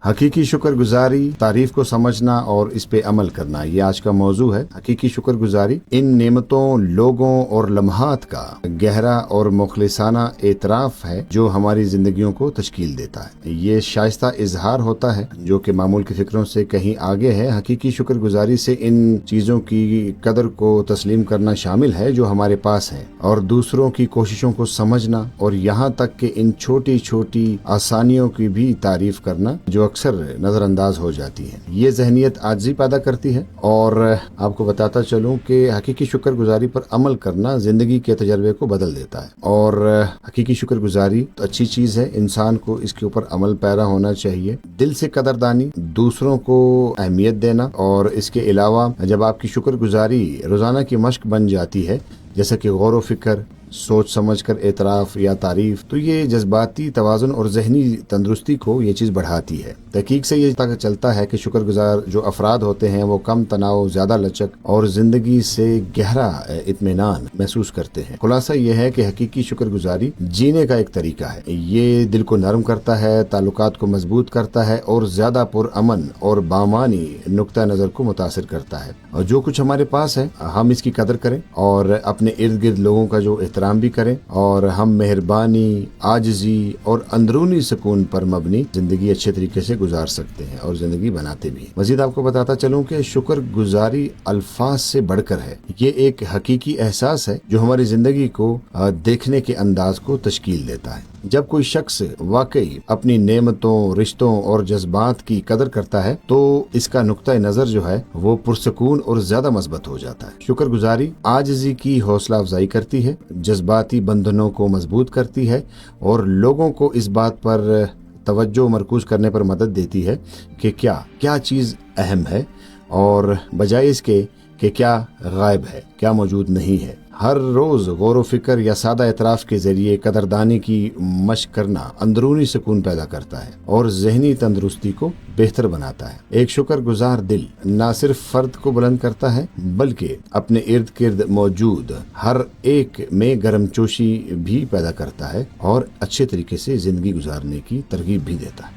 حقیقی شکر گزاری، تعریف کو سمجھنا اور اس پہ عمل کرنا، یہ آج کا موضوع ہے۔ حقیقی شکر گزاری ان نعمتوں، لوگوں اور لمحات کا گہرا اور مخلصانہ اعتراف ہے جو ہماری زندگیوں کو تشکیل دیتا ہے۔ یہ شائستہ اظہار ہوتا ہے جو کہ معمول کی فکروں سے کہیں آگے ہے۔ حقیقی شکر گزاری سے ان چیزوں کی قدر کو تسلیم کرنا شامل ہے جو ہمارے پاس ہیں، اور دوسروں کی کوششوں کو سمجھنا، اور یہاں تک کہ ان چھوٹی چھوٹی آسانیوں کی بھی تعریف کرنا جو اکثر نظر انداز ہو جاتی ہے۔ یہ ذہنیت عاجزی پیدا کرتی ہے، اور آپ کو بتاتا چلوں کہ حقیقی شکر گزاری پر عمل کرنا زندگی کے تجربے کو بدل دیتا ہے۔ اور حقیقی شکر گزاری تو اچھی چیز ہے، انسان کو اس کے اوپر عمل پیرا ہونا چاہیے۔ دل سے قدردانی، دوسروں کو اہمیت دینا، اور اس کے علاوہ جب آپ کی شکر گزاری روزانہ کی مشق بن جاتی ہے، جیسا کہ غور و فکر، سوچ سمجھ کر اعتراف یا تعریف، تو یہ جذباتی توازن اور ذہنی تندرستی کو یہ چیز بڑھاتی ہے۔ تحقیق سے یہ پتہ چلتا ہے کہ شکر گزار جو افراد ہوتے ہیں وہ کم تناؤ، زیادہ لچک اور زندگی سے گہرا اطمینان محسوس کرتے ہیں۔ خلاصہ یہ ہے کہ حقیقی شکر گزاری جینے کا ایک طریقہ ہے۔ یہ دل کو نرم کرتا ہے، تعلقات کو مضبوط کرتا ہے، اور زیادہ پرامن اور بامانی نقطہ نظر کو متاثر کرتا ہے۔ اور جو کچھ ہمارے پاس ہے ہم اس کی قدر کریں، اور اپنے ارد گرد لوگوں کا جو احترام بھی کریں، اور ہم مہربانی، عاجزی اور اندرونی سکون پر مبنی زندگی اچھے طریقے سے گزار سکتے ہیں، اور زندگی بناتے بھی ہیں۔ مزید آپ کو بتاتا چلوں کہ شکر گزاری الفاظ سے بڑھ کر ہے۔ یہ ایک حقیقی احساس ہے جو ہماری زندگی کو دیکھنے کے انداز کو تشکیل دیتا ہے۔ جب کوئی شخص واقعی اپنی نعمتوں، رشتوں اور جذبات کی قدر کرتا ہے تو اس کا نقطہ نظر جو ہے وہ پرسکون اور زیادہ مثبت ہو جاتا ہے۔ شکر گزاری عاجزی کی حوصلہ افزائی کرتی ہے، جذباتی بندھنوں کو مضبوط کرتی ہے، اور لوگوں کو اس بات پر توجہ مرکوز کرنے پر مدد دیتی ہے کہ کیا چیز اہم ہے، اور بجائے اس کے کہ کیا غائب ہے، کیا موجود نہیں ہے۔ ہر روز غور و فکر یا سادہ اعتراف کے ذریعے قدردانی کی مشق کرنا اندرونی سکون پیدا کرتا ہے اور ذہنی تندرستی کو بہتر بناتا ہے۔ ایک شکر گزار دل نہ صرف فرد کو بلند کرتا ہے بلکہ اپنے ارد گرد موجود ہر ایک میں گرم جوشی بھی پیدا کرتا ہے، اور اچھے طریقے سے زندگی گزارنے کی ترغیب بھی دیتا ہے۔